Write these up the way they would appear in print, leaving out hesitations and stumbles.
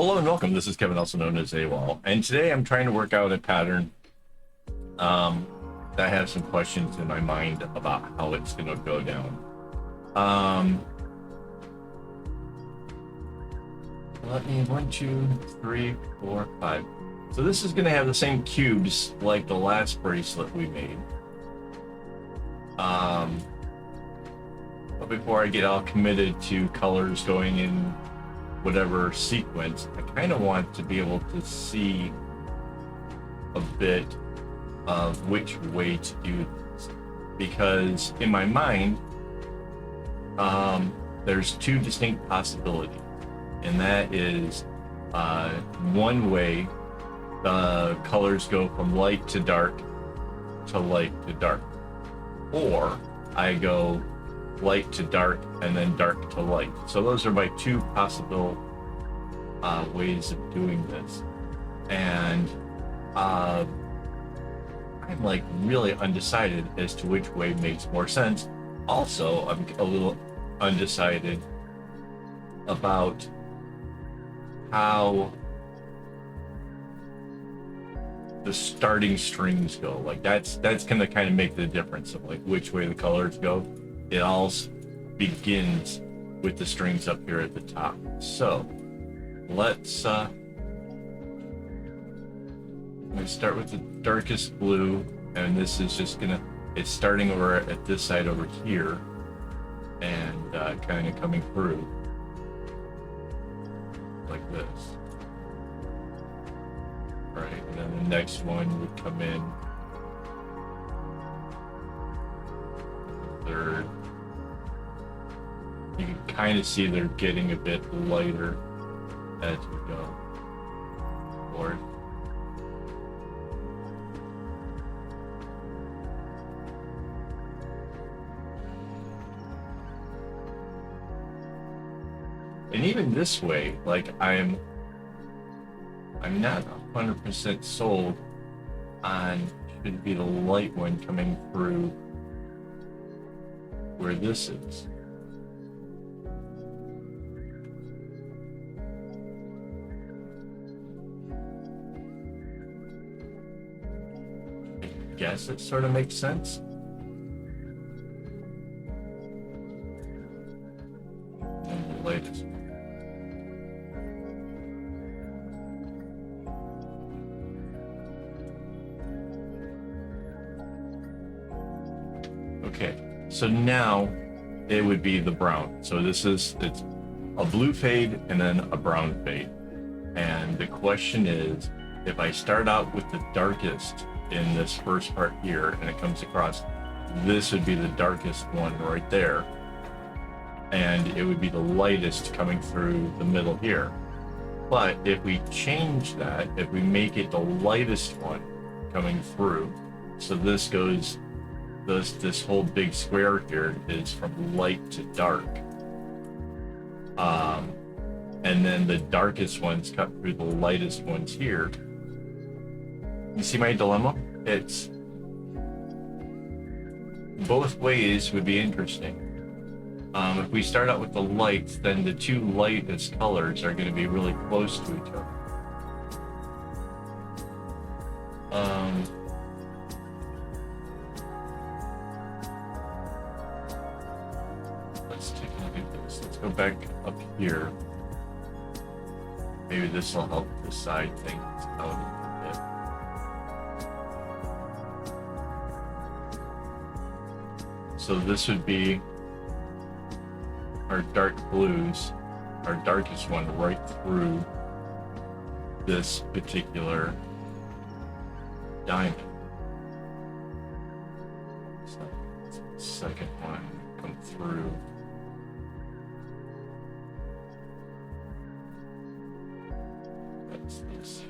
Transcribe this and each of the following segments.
Hello and welcome. This is Kevin, also known as AWOL, and today I'm trying to work out a pattern um, that I have some questions in my mind about how it's going to go down. Um, Let me 1, 2, 3, 4, 5. So this is going to have the same cubes like the last bracelet we made. But before I get all committed to colors going in whatever sequence, I kind of want to be able to see a bit of which way to do this, because in my mind there's two distinct possibilities, and that is one way the colors go from light to dark to light to dark, or I go light to dark and then dark to light. So those are my two possible ways of doing this, and I'm like really undecided as to which way makes more sense. Also, I'm a little undecided about how the starting strings go. Like that's gonna kind of make the difference of like which way the colors go. It all begins with the strings up here at the top. So let's start with the darkest blue, and this is just gonna, it's starting over at this side over here and kind of coming through like this. Right, and then the next one would come in third. You can kind of see they're getting a bit lighter as we go forward. And even this way, like I'm not 100% sold on should be the light one coming through where this is. I guess it sort of makes sense. And the latest. Okay, so now it would be the brown. So it's a blue fade and then a brown fade. And the question is, if I start out with the darkest in this first part here and it comes across, this would be the darkest one right there. And it would be the lightest coming through the middle here. But if we change that, if we make it the lightest one coming through, so this goes, this whole big square here is from light to dark, and then the darkest ones cut through the lightest ones here. You see my dilemma? It's both ways would be interesting. If we start out with the lights, then the two lightest colors are going to be really close to each other. Let's take a look at this. Let's go back up here. Maybe this will help decide things out a bit. So this would be our dark blues, our darkest one right through this particular diamond. So second one come through. That's this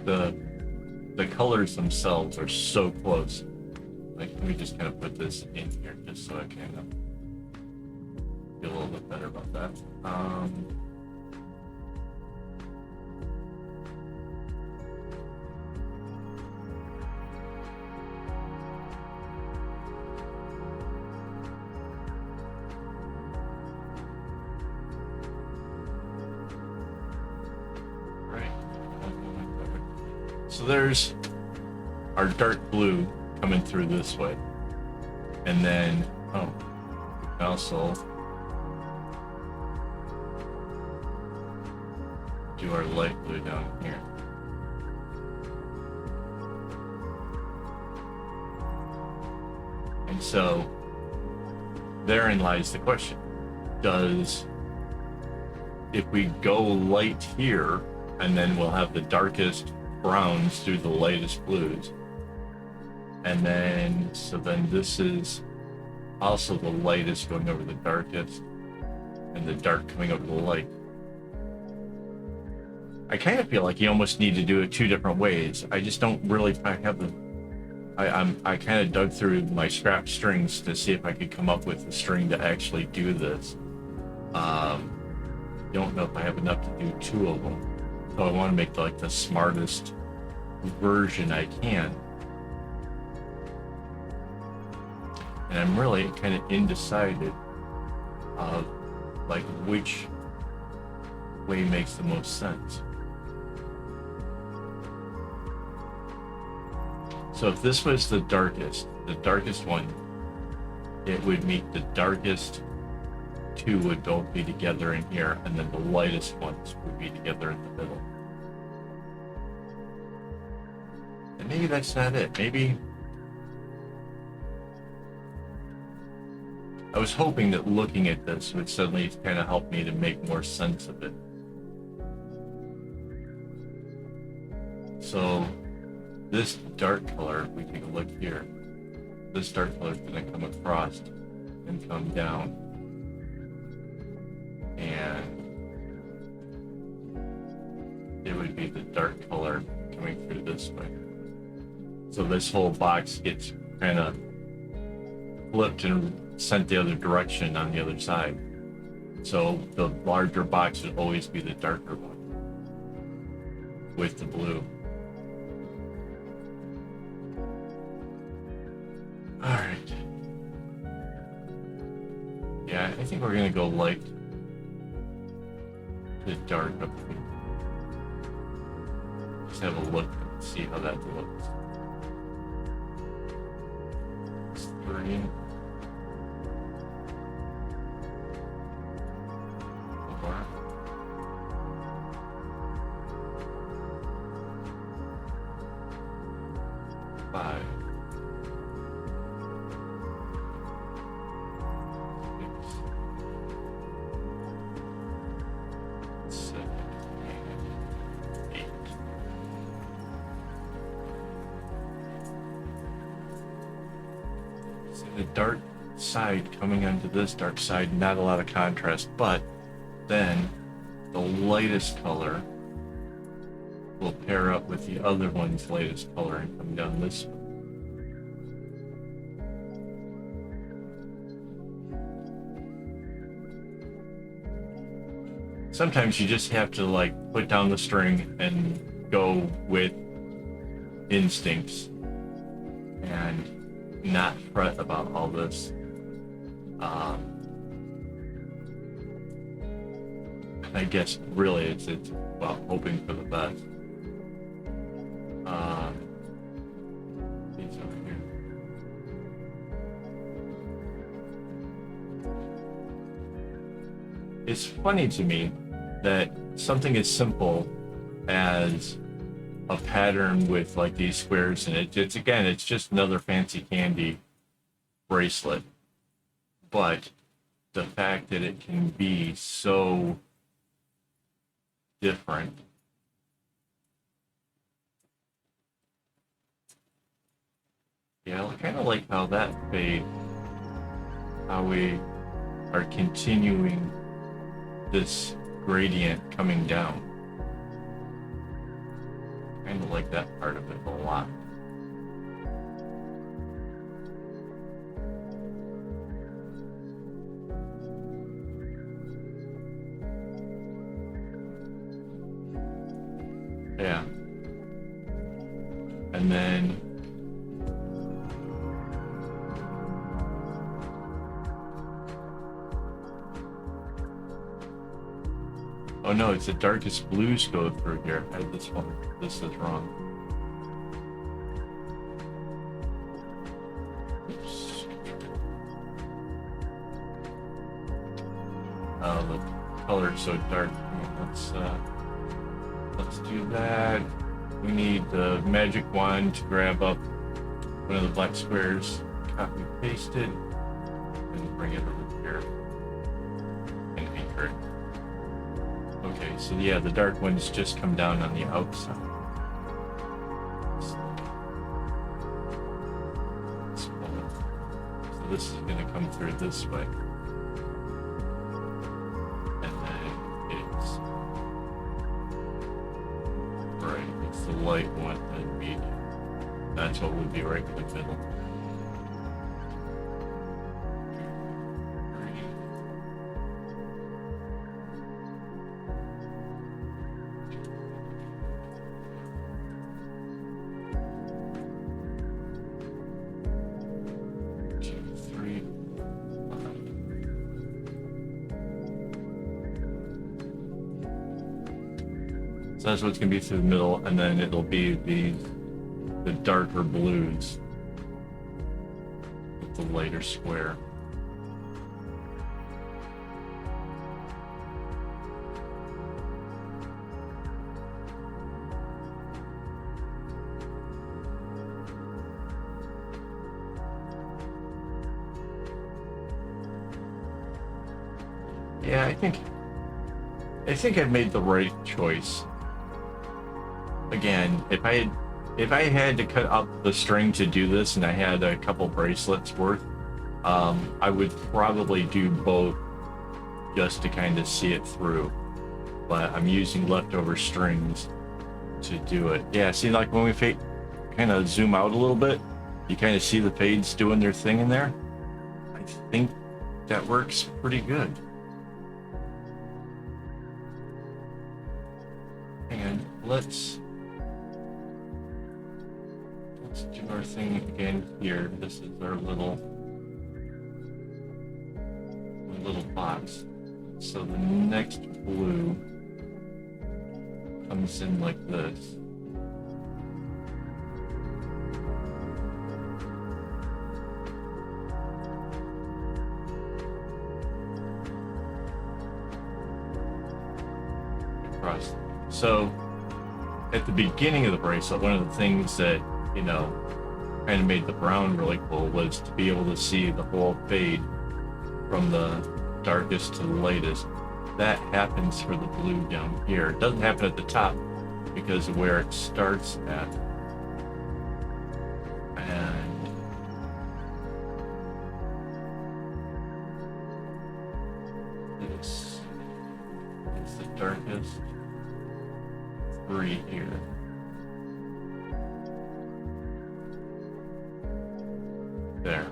here. The colors themselves are so close. Like, let me just kind of put this in here just so I can feel a little bit better about that. So there's our dark blue coming through this way. And then, oh, also do our light blue down here. And so therein lies the question. If we go light here, and then we'll have the darkest browns through the lightest blues. And then, so then this is also the lightest going over the darkest, and the dark coming over the light. I kind of feel like you almost need to do it two different ways. I just don't really have the... I kind of dug through my scrap strings to see if I could come up with a string to actually do this. Don't know if I have enough to do two of them. So I want to make like the smartest version I can. And I'm really kind of undecided of like which way makes the most sense. So if this was the darkest one, it would meet the darkest two would both be together in here, and then the lightest ones would be together in the middle. And maybe that's not it. Maybe I was hoping that looking at this would suddenly kind of help me to make more sense of it. So this dark color, if we take a look here, this dark color is going to come across and come down. And it would be the dark color coming through this way. So this whole box gets kind of flipped and sent the other direction on the other side. So the larger box would always be the darker one with the blue. All right. Yeah, I think we're gonna go light to dark up here. Just have a look and see how that looks. It's 3. 4. 5. 7, 8. So the dark side coming onto this dark side, not a lot of contrast, but then the lightest color will pair up with the other one's latest color and come down this way. Sometimes you just have to like put down the string and go with instincts and not fret about all this. I guess really it's well, hoping for the best. These over here. It's funny to me that something as simple as a pattern with like these squares in it, it's just another fancy candy bracelet. But the fact that it can be so different. Yeah, I kind of like how that fade, how we are continuing this gradient coming down. Kind of like that part of it a lot. Yeah. And then oh no, it's the darkest blues go through here. This one, this is wrong. The color so dark. Let's do that. We need the magic wand to grab up one of the black squares, copy paste it, and bring it over here and anchor it. Okay, so yeah, the dark ones just come down on the outside. So this is going to come through this way. And then it's the light one and medium. That's what would be right in the middle. So that's what's going to be through the middle, and then it'll be the darker blues with the lighter square. Yeah, I think I've made the right choice. Again, if I had to cut up the string to do this and I had a couple bracelets worth, I would probably do both just to kind of see it through. But I'm using leftover strings to do it. Yeah, see, like when we kind of zoom out a little bit, you kind of see the fades doing their thing in there. I think that works pretty good. And let's do our thing again here. This is our little box. So the next blue comes in like this. Across. So at the beginning of the bracelet, one of the things that, you know, kind of made the brown really cool was to be able to see the whole fade from the darkest to the lightest. That happens for the blue down here. It doesn't happen at the top because of where it starts at. And this is the darkest 3 here. There.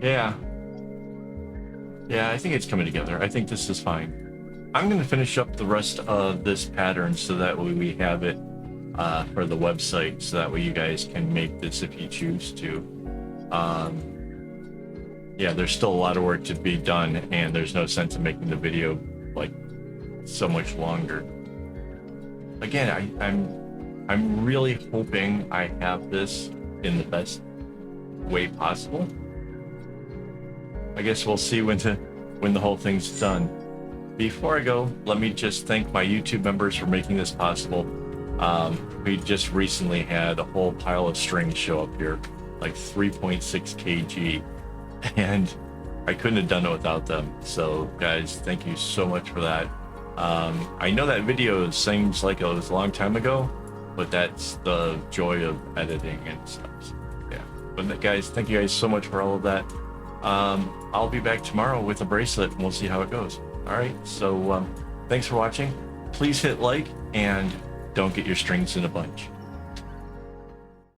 Yeah, I think it's coming together. I think this is fine. I'm going to finish up the rest of this pattern so that way we have it for the website, so that way you guys can make this if you choose to. Yeah, there's still a lot of work to be done, and there's no sense in making the video like so much longer. Again, I'm really hoping I have this in the best way possible. I guess we'll see when the whole thing's done. Before I go, let me just thank my YouTube members for making this possible. We just recently had a whole pile of strings show up here, like 3.6 kg, and I couldn't have done it without them. So guys, thank you so much for that. I know that video seems like it was a long time ago, but that's the joy of editing and stuff. So, yeah. But guys, thank you guys so much for all of that. I'll be back tomorrow with a bracelet and we'll see how it goes. All right. So thanks for watching. Please hit like and don't get your strings in a bunch.